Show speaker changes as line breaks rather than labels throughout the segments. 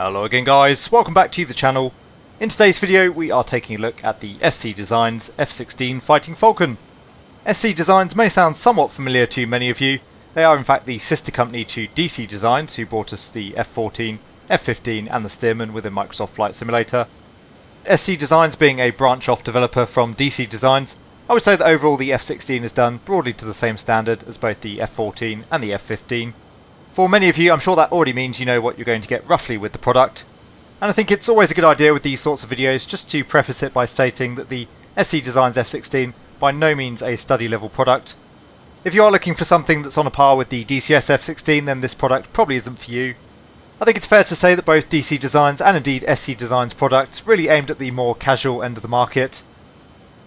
Hello again guys, welcome back to the channel. In today's video we are taking a look at the SC Designs F-16 Fighting Falcon. SC Designs may sound somewhat familiar to many of you. They are in fact the sister company to DC Designs, who brought us the F-14, F-15 and the Stearman within Microsoft Flight Simulator. SC Designs being a branch-off developer from DC Designs, I would say that overall the F-16 is done broadly to the same standard as both the F-14 and the F-15. For many of you, I'm sure that already means you know what you're going to get roughly with the product. And I think it's always a good idea with these sorts of videos just to preface it by stating that the SC Designs F-16 by no means a study level product. If you are looking for something that's on a par with the DCS F-16, then this product probably isn't for you. I think it's fair to say that both DC Designs and indeed SC Designs products really aimed at the more casual end of the market.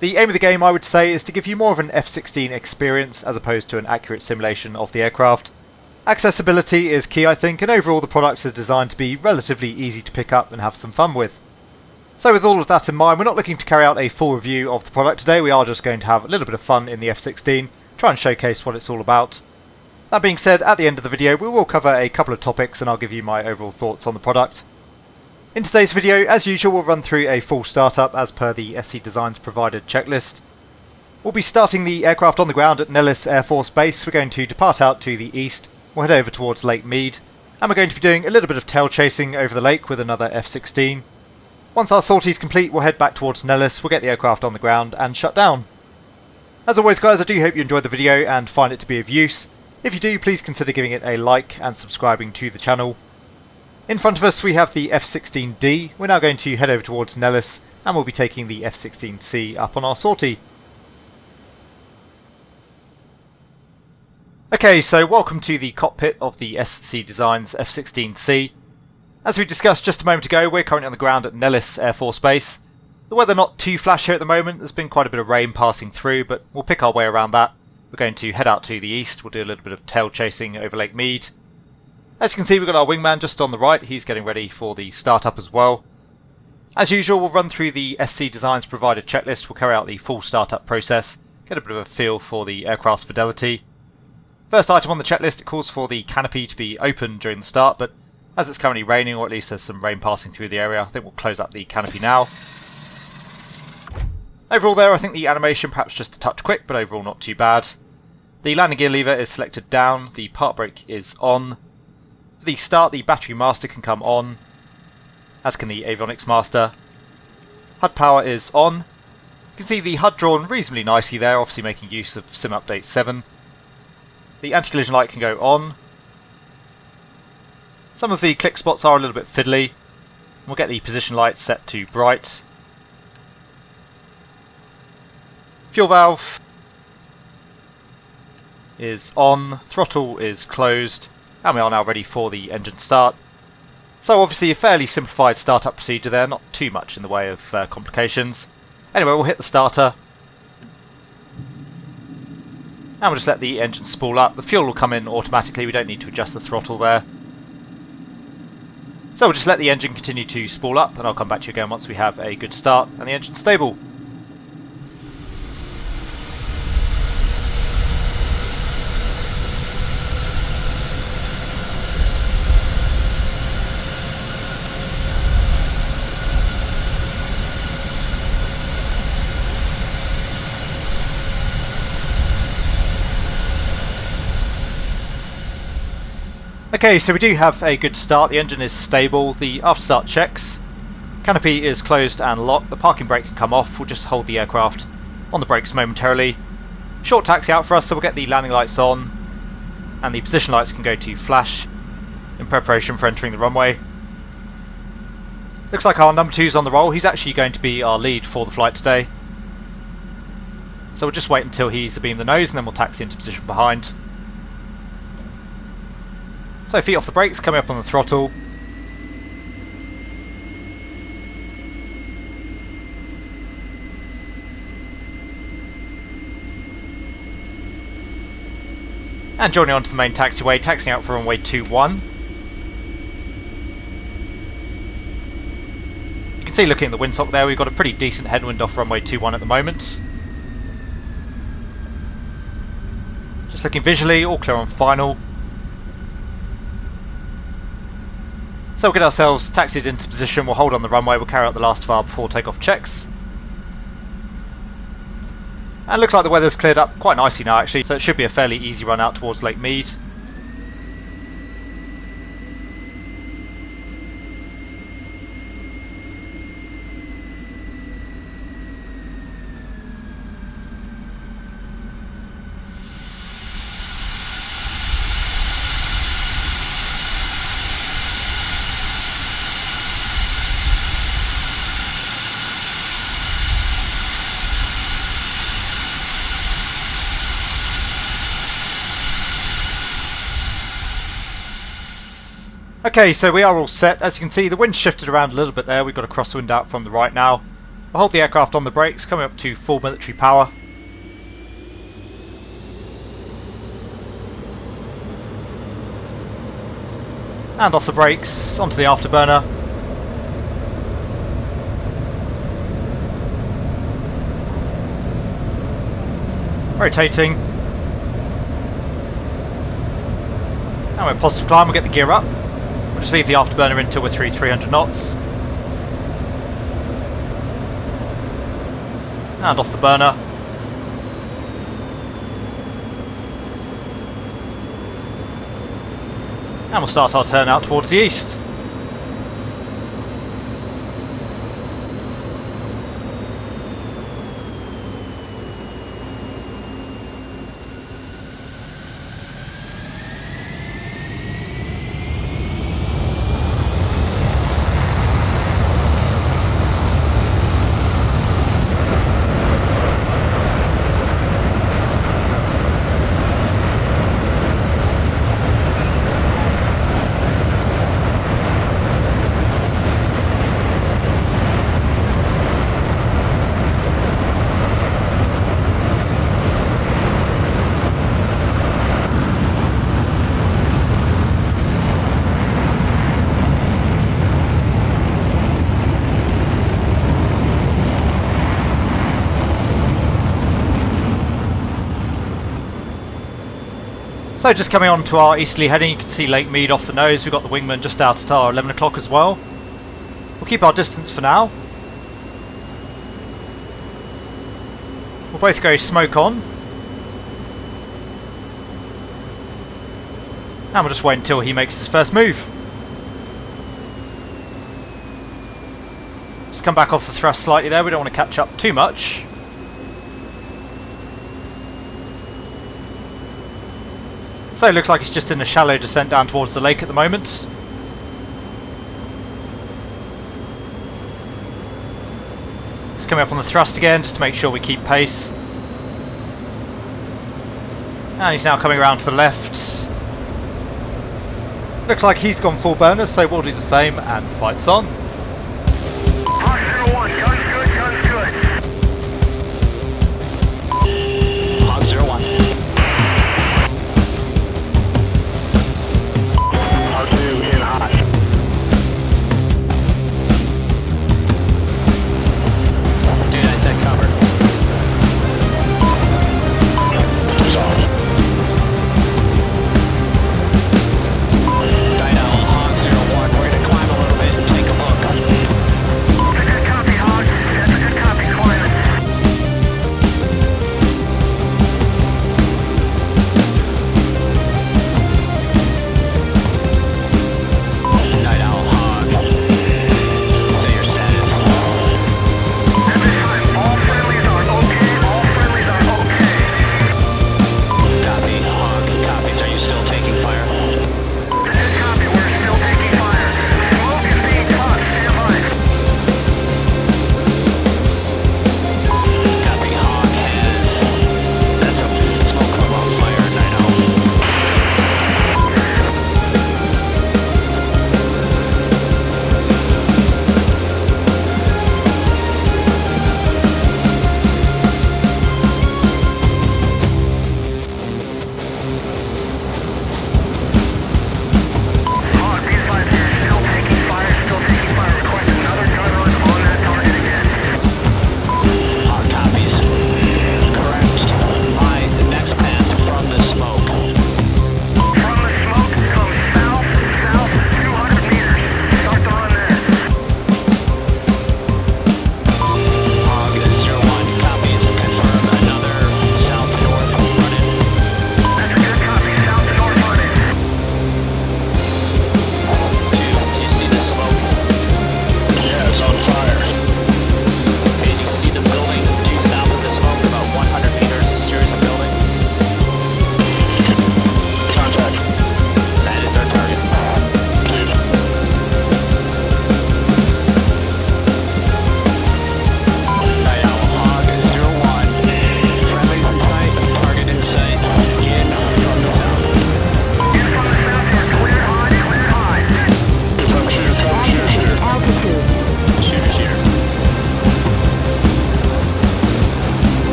The aim of the game, I would say, is to give you more of an F-16 experience as opposed to an accurate simulation of the aircraft. Accessibility is key, I think, and overall the products are designed to be relatively easy to pick up and have some fun with. So with all of that in mind, we're not looking to carry out a full review of the product today. We are just going to have a little bit of fun in the F-16, try and showcase what it's all about. That being said, at the end of the video we will cover a couple of topics and I'll give you my overall thoughts on the product. In today's video, as usual, we'll run through a full startup as per the SC Designs provided checklist. We'll be starting the aircraft on the ground at Nellis Air Force Base. We're going to depart out to the east. We'll head over towards Lake Mead, and we're going to be doing a little bit of tail chasing over the lake with another F-16. Once our sortie is complete, we'll head back towards Nellis, we'll get the aircraft on the ground and shut down. As always guys, I do hope you enjoyed the video and find it to be of use. If you do, please consider giving it a like and subscribing to the channel. In front of us we have the F-16D. We're now going to head over towards Nellis and we'll be taking the F-16C up on our sortie. Okay, so welcome to the cockpit of the SC Designs F-16C. As we discussed just a moment ago, we're currently on the ground at Nellis Air Force Base. The weather not too flash here at the moment, there's been quite a bit of rain passing through, but we'll pick our way around that. We're going to head out to the east, we'll do a little bit of tail chasing over Lake Mead. As you can see, we've got our wingman just on the right, he's getting ready for the startup as well. As usual, we'll run through the SC Designs provided checklist, we'll carry out the full startup process, get a bit of a feel for the aircraft's fidelity. First item on the checklist, it calls for the canopy to be open during the start, but as it's currently raining, or at least there's some rain passing through the area, I think we'll close up the canopy now. Overall there, I think the animation perhaps just a touch quick, but overall not too bad. The landing gear lever is selected down, the park brake is on. For the start, the battery master can come on, as can the avionics master. HUD power is on. You can see the HUD drawn reasonably nicely there, obviously making use of Sim Update 7. The anti-collision light can go on. Some of the click spots are a little bit fiddly. We'll get the position light set to bright. Fuel valve is on, throttle is closed, and we are now ready for the engine start. So obviously a fairly simplified startup procedure there, not too much in the way of complications. Anyway, we'll hit the starter. And we'll just let the engine spool up. The fuel will come in automatically, we don't need to adjust the throttle there. So we'll just let the engine continue to spool up and I'll come back to you again once we have a good start and the engine's stable. Okay, so we do have a good start, the engine is stable, the after start checks, canopy is closed and locked, the parking brake can come off, we'll just hold the aircraft on the brakes momentarily. Short taxi out for us, so we'll get the landing lights on, and the position lights can go to flash in preparation for entering the runway. Looks like our number 2's on the roll. He's actually going to be our lead for the flight today. So we'll just wait until he's abeam the nose and then we'll taxi into position behind. So feet off the brakes, coming up on the throttle. And joining onto the main taxiway, taxiing out for runway 21. You can see looking at the windsock there, we've got a pretty decent headwind off runway 21 at the moment. Just looking visually, all clear on final. So we'll get ourselves taxied into position, we'll hold on the runway, we'll carry out the last of our before takeoff checks. And looks like the weather's cleared up quite nicely now actually, so it should be a fairly easy run out towards Lake Mead. Okay, so we are all set. As you can see, the wind shifted around a little bit there. We've got a crosswind out from the right now. We'll hold the aircraft on the brakes, coming up to full military power. And off the brakes, onto the afterburner. Rotating. And we're positive climb, we'll get the gear up. We'll just leave the afterburner until we're through 300 knots. And off the burner. And we'll start our turn out towards the east. So just coming on to our easterly heading, you can see Lake Mead off the nose. We've got the wingman just out at our 11 o'clock as well. We'll keep our distance for now. We'll both go smoke on. And we'll just wait until he makes his first move. Just come back off the thrust slightly there, we don't want to catch up too much. So it looks like it's just in a shallow descent down towards the lake at the moment. Just coming up on the thrust again just to make sure we keep pace. And he's now coming around to the left. Looks like he's gone full burner, so we'll do the same and fight's on.
Hawk 01, guns good, guns good. Hawk 01. Hawk 2 in hot. Dude, I said cover. It's off. Dino, Hawk 01, we're going to climb a little bit and take a look.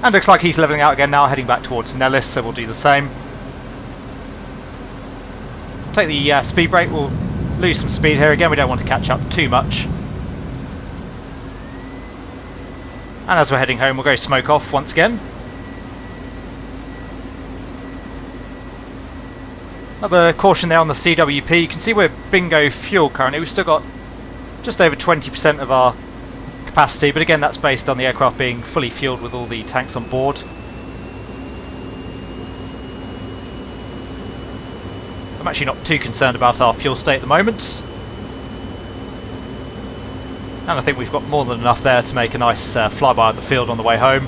And looks like he's levelling out again now, heading back towards Nellis, so we'll do the same. Take the speed brake, we'll lose some speed here again, we don't want to catch up too much. And as we're heading home, we'll go smoke off once again. Another caution there on the CWP. You can see we're bingo fuel currently. We've still got just over 20% of our capacity, but again that's based on the aircraft being fully fueled with all the tanks on board. So I'm actually not too concerned about our fuel state at the moment. And I think we've got more than enough there to make a nice flyby of the field on the way home.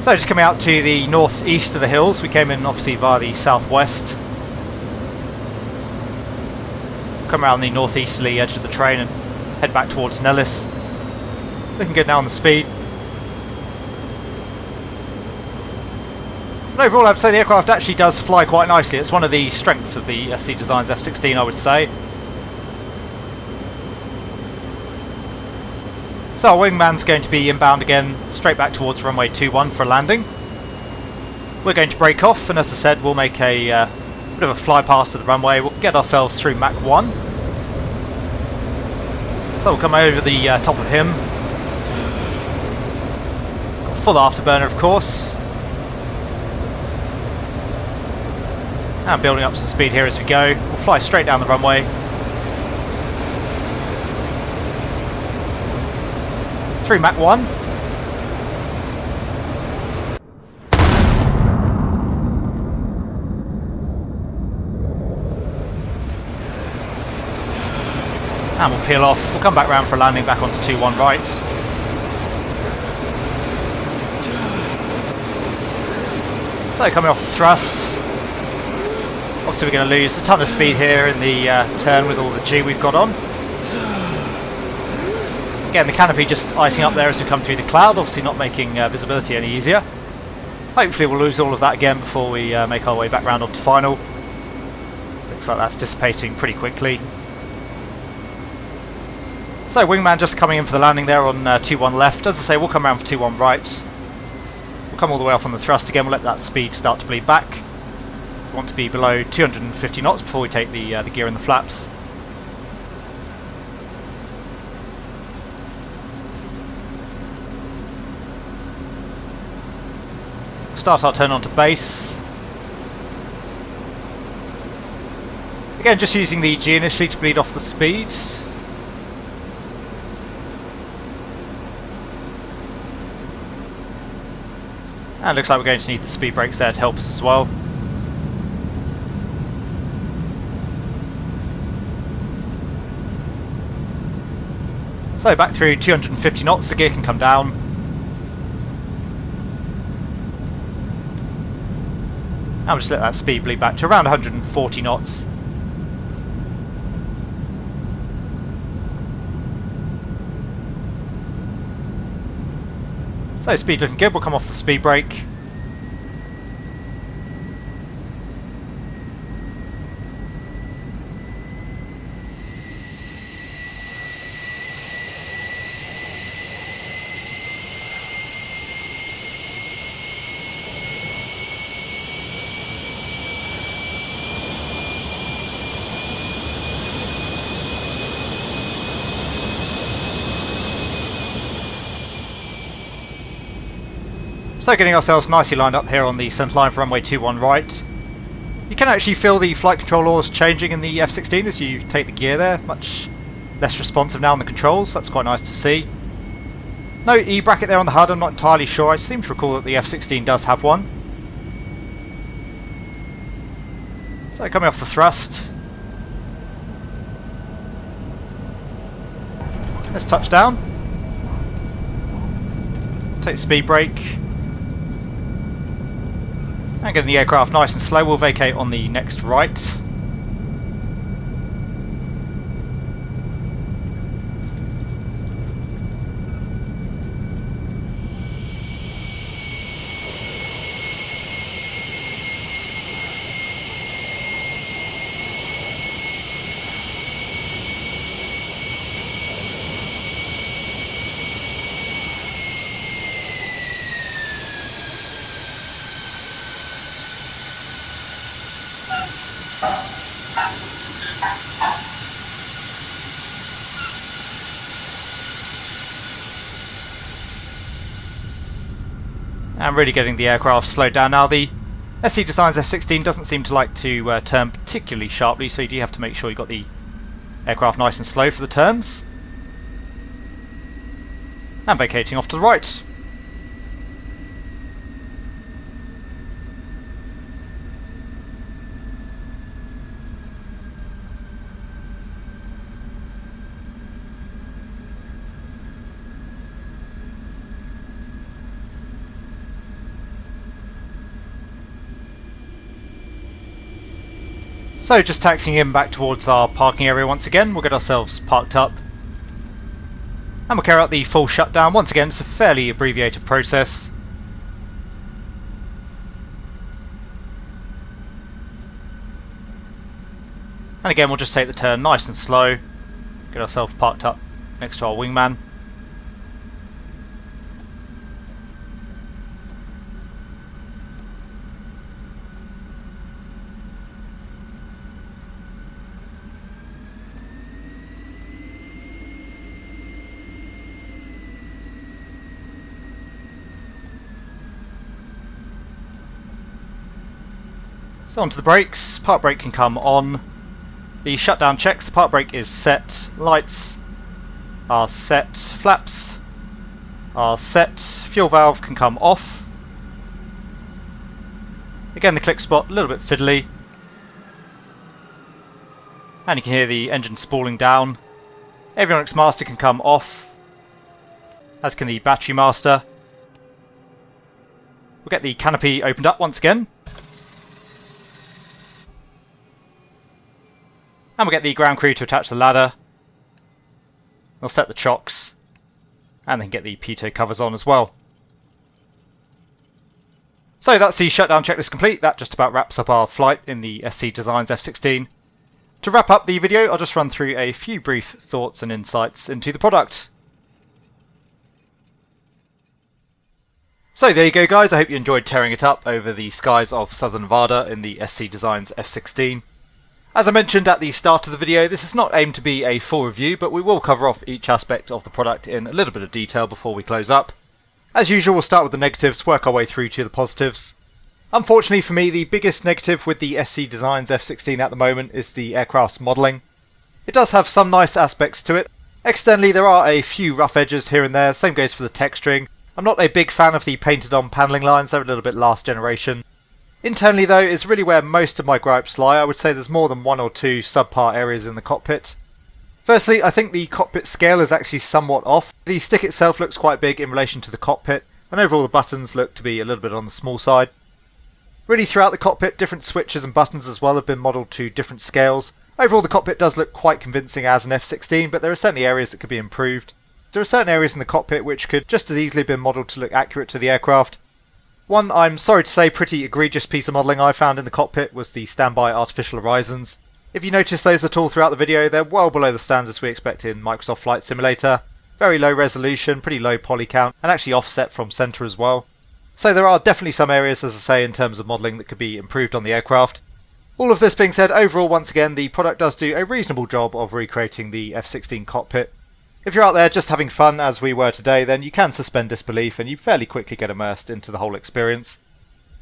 So just coming out to the northeast of the hills, we came in obviously via the southwest. Come around the northeasterly edge of the train and head back towards Nellis. Looking good now on the speed. But overall I would say the aircraft actually does fly quite nicely. It's one of the strengths of the SC Designs F-16, I would say. So our wingman's going to be inbound again, straight back towards runway 21 for a landing. We're going to break off, and as I said, we'll make a bit of a fly past to the runway. We'll get ourselves through Mach 1. So we'll come over the top of him. Got full afterburner, of course. And building up some speed here as we go. We'll fly straight down the runway. Through Mach 1. And we'll peel off. We'll come back round for a landing back onto 2-1 right. So coming off thrust. Obviously we're going to lose a ton of speed here in the turn with all the G we've got on. Again, the canopy just icing up there as we come through the cloud, obviously not making visibility any easier. Hopefully we'll lose all of that again before we make our way back round onto final. Looks like that's dissipating pretty quickly. So wingman just coming in for the landing there on 2-1 left. As I say, we'll come around for 2-1 right. We'll come all the way off on the thrust again, we'll let that speed start to bleed back. We want to be below 250 knots before we take the gear and the flaps. Start our turn onto base. Again, just using the G initially to bleed off the speed. And looks like we're going to need the speed brakes there to help us as well. So back through 250 knots, the gear can come down. And we'll just let that speed bleed back to around 140 knots. So speed looking good, we'll come off the speed brake. So getting ourselves nicely lined up here on the centre line for runway 21 right. You can actually feel the flight control laws changing in the F-16 as you take the gear there. Much less responsive now on the controls, that's quite nice to see. No E-bracket there on the HUD, I'm not entirely sure. I seem to recall that the F-16 does have one. So coming off the thrust. Let's touch down. Take the speed brake. And getting the aircraft nice and slow, we'll vacate on the next right. And really getting the aircraft slowed down. Now the SC Designs F-16 doesn't seem to like to turn particularly sharply, so you do have to make sure you've got the aircraft nice and slow for the turns. And vacating off to the right. So just taxiing in back towards our parking area once again, we'll get ourselves parked up. And we'll carry out the full shutdown. Once again, it's a fairly abbreviated process. And again, we'll just take the turn nice and slow. Get ourselves parked up next to our wingman. So onto the brakes. Park brake can come on. The shutdown checks. The park brake is set. Lights are set. Flaps are set. Fuel valve can come off. Again, the click spot a little bit fiddly. And you can hear the engine spooling down. Avionics master can come off, as can the battery master. We'll get the canopy opened up once again. And we'll get the ground crew to attach the ladder. They'll set the chocks. And then get the pitot covers on as well. So that's the shutdown checklist complete. That just about wraps up our flight in the SC Designs F-16. To wrap up the video, I'll just run through a few brief thoughts and insights into the product. So there you go guys, I hope you enjoyed tearing it up over the skies of Southern Nevada in the SC Designs F-16. As I mentioned at the start of the video, this is not aimed to be a full review, but we will cover off each aspect of the product in a little bit of detail before we close up. As usual, we'll start with the negatives, work our way through to the positives. Unfortunately for me, the biggest negative with the SC Designs F-16 at the moment is the aircraft's modelling. It does have some nice aspects to it. Externally there are a few rough edges here and there, same goes for the texturing. I'm not a big fan of the painted on panelling lines, they're a little bit last generation. Internally though is really where most of my gripes lie. I would say there's more than one or two subpar areas in the cockpit. Firstly, I think the cockpit scale is actually somewhat off. The stick itself looks quite big in relation to the cockpit, and overall the buttons look to be a little bit on the small side. Really throughout the cockpit, different switches and buttons as well have been modelled to different scales. Overall the cockpit does look quite convincing as an F-16, but there are certainly areas that could be improved. There are certain areas in the cockpit which could just as easily have been modelled to look accurate to the aircraft. One, I'm sorry to say, pretty egregious piece of modelling I found in the cockpit was the standby artificial horizons. If you notice those at all throughout the video, they're well below the standards we expect in Microsoft Flight Simulator. Very low resolution, pretty low poly count, and actually offset from centre as well. So there are definitely some areas, as I say, in terms of modelling that could be improved on the aircraft. All of this being said, overall, once again, the product does do a reasonable job of recreating the F-16 cockpit. If you're out there just having fun, as we were today, then you can suspend disbelief and you fairly quickly get immersed into the whole experience.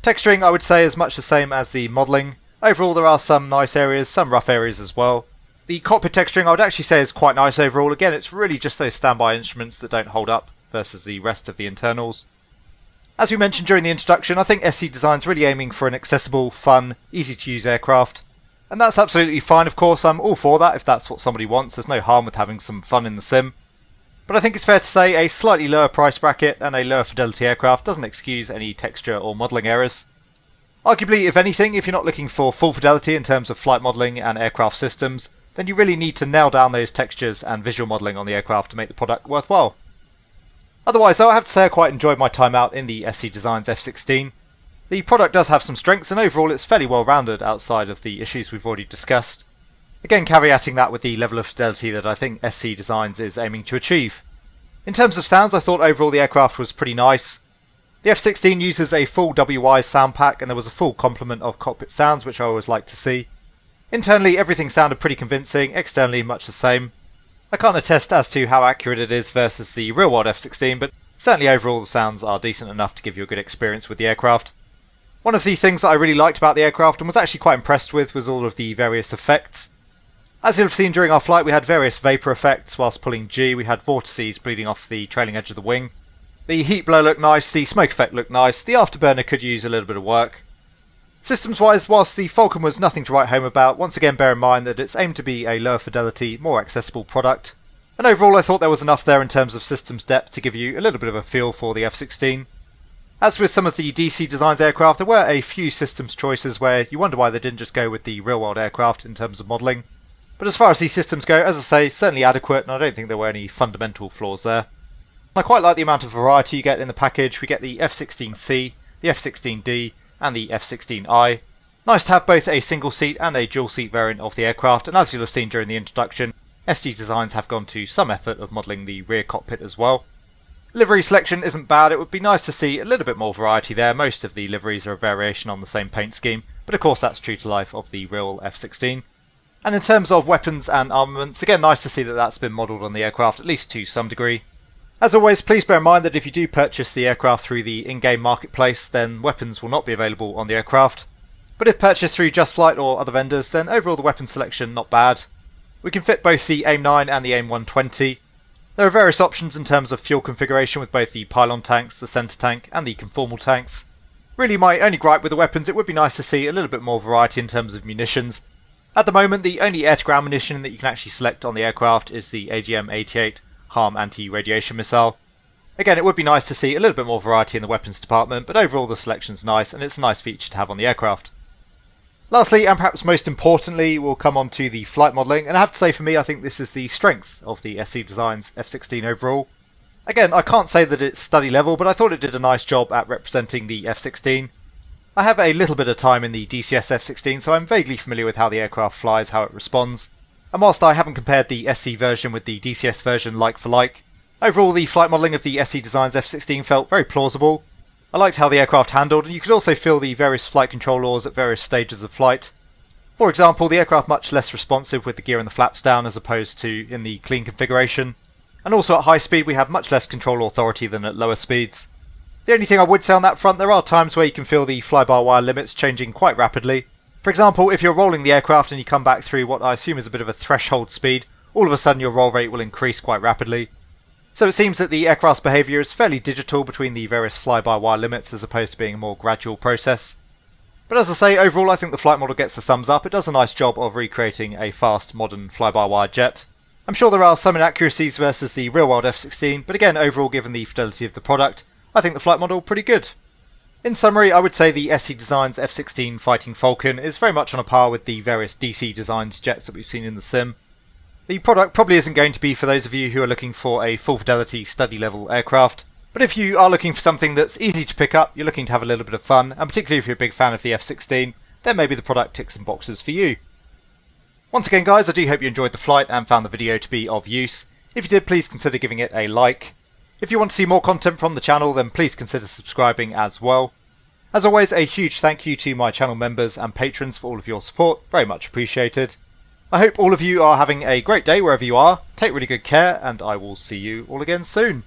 Texturing, I would say, is much the same as the modelling. Overall, there are some nice areas, some rough areas as well. The cockpit texturing, I would actually say, is quite nice overall. Again, it's really just those standby instruments that don't hold up versus the rest of the internals. As we mentioned during the introduction, I think SC Design's really aiming for an accessible, fun, easy-to-use aircraft. And that's absolutely fine, of course. I'm all for that if that's what somebody wants. There's no harm with having some fun in the sim. But I think it's fair to say a slightly lower price bracket and a lower fidelity aircraft doesn't excuse any texture or modelling errors. Arguably, if anything, if you're not looking for full fidelity in terms of flight modelling and aircraft systems, then you really need to nail down those textures and visual modelling on the aircraft to make the product worthwhile. Otherwise though, I have to say I quite enjoyed my time out in the SC Designs F-16. The product does have some strengths and overall it's fairly well rounded outside of the issues we've already discussed. Again, caveating that with the level of fidelity that I think SC Designs is aiming to achieve. In terms of sounds, I thought overall the aircraft was pretty nice. The F-16 uses a full WY sound pack and there was a full complement of cockpit sounds, which I always like to see. Internally everything sounded pretty convincing, externally much the same. I can't attest as to how accurate it is versus the real world F-16, but certainly overall the sounds are decent enough to give you a good experience with the aircraft. One of the things that I really liked about the aircraft and was actually quite impressed with was all of the various effects. As you'll have seen during our flight, we had various vapour effects whilst pulling G. We had vortices bleeding off the trailing edge of the wing. The heat blow looked nice, the smoke effect looked nice, the afterburner could use a little bit of work. Systems wise, whilst the Falcon was nothing to write home about, once again bear in mind that it's aimed to be a lower fidelity, more accessible product. And overall I thought there was enough there in terms of systems depth to give you a little bit of a feel for the F-16. As with some of the DC Designs aircraft, there were a few systems choices where you wonder why they didn't just go with the real world aircraft in terms of modelling. But as far as these systems go, as I say, certainly adequate and I don't think there were any fundamental flaws there. I quite like the amount of variety you get in the package. We get the F-16C, the F-16D and the F-16I. Nice to have both a single seat and a dual seat variant of the aircraft, and as you'll have seen during the introduction, SC Designs have gone to some effort of modelling the rear cockpit as well. Livery selection isn't bad, it would be nice to see a little bit more variety there. Most of the liveries are a variation on the same paint scheme, but of course that's true to life of the real F-16. And in terms of weapons and armaments, again nice to see that that's been modelled on the aircraft, at least to some degree. As always, please bear in mind that if you do purchase the aircraft through the in-game marketplace, then weapons will not be available on the aircraft. But if purchased through Just Flight or other vendors, then overall the weapon selection not bad. We can fit both the AIM-9 and the AIM-120. There are various options in terms of fuel configuration with both the pylon tanks, the centre tank and the conformal tanks. Really my only gripe with the weapons, it would be nice to see a little bit more variety in terms of munitions. At the moment the only air-to-ground munition that you can actually select on the aircraft is the AGM-88 Harm anti-radiation missile. Again, it would be nice to see a little bit more variety in the weapons department, but overall the selection's nice and it's a nice feature to have on the aircraft. Lastly, and perhaps most importantly, we'll come on to the flight modelling, and I have to say for me I think this is the strength of the SC Designs F-16 overall. Again, I can't say that it's study level, but I thought it did a nice job at representing the F-16. I have a little bit of time in the DCS F-16, so I'm vaguely familiar with how the aircraft flies, how it responds. And whilst I haven't compared the SC version with the DCS version like for like, overall the flight modelling of the SC Designs F-16 felt very plausible. I liked how the aircraft handled, and you could also feel the various flight control laws at various stages of flight. For example, the aircraft much less responsive with the gear and the flaps down as opposed to in the clean configuration. And also at high speed we have much less control authority than at lower speeds. The only thing I would say on that front, there are times where you can feel the fly-by-wire limits changing quite rapidly. For example, if you're rolling the aircraft and you come back through what I assume is a bit of a threshold speed, all of a sudden your roll rate will increase quite rapidly. So it seems that the aircraft's behaviour is fairly digital between the various fly-by-wire limits as opposed to being a more gradual process. But as I say, overall I think the flight model gets a thumbs up. It does a nice job of recreating a fast, modern fly-by-wire jet. I'm sure there are some inaccuracies versus the real-world F-16, but again, overall given the fidelity of the product, I think the flight model pretty good. In summary, I would say the SC Designs F-16 Fighting Falcon is very much on a par with the various DC Designs jets that we've seen in the sim. The product probably isn't going to be for those of you who are looking for a full fidelity study level aircraft, but if you are looking for something that's easy to pick up, you're looking to have a little bit of fun, and particularly if you're a big fan of the F-16, then maybe the product ticks some boxes for you. Once again guys, I do hope you enjoyed the flight and found the video to be of use. If you did, please consider giving it a like. If you want to see more content from the channel, then please consider subscribing as well. As always, a huge thank you to my channel members and patrons for all of your support, very much appreciated. I hope all of you are having a great day wherever you are, take really good care, and I will see you all again soon.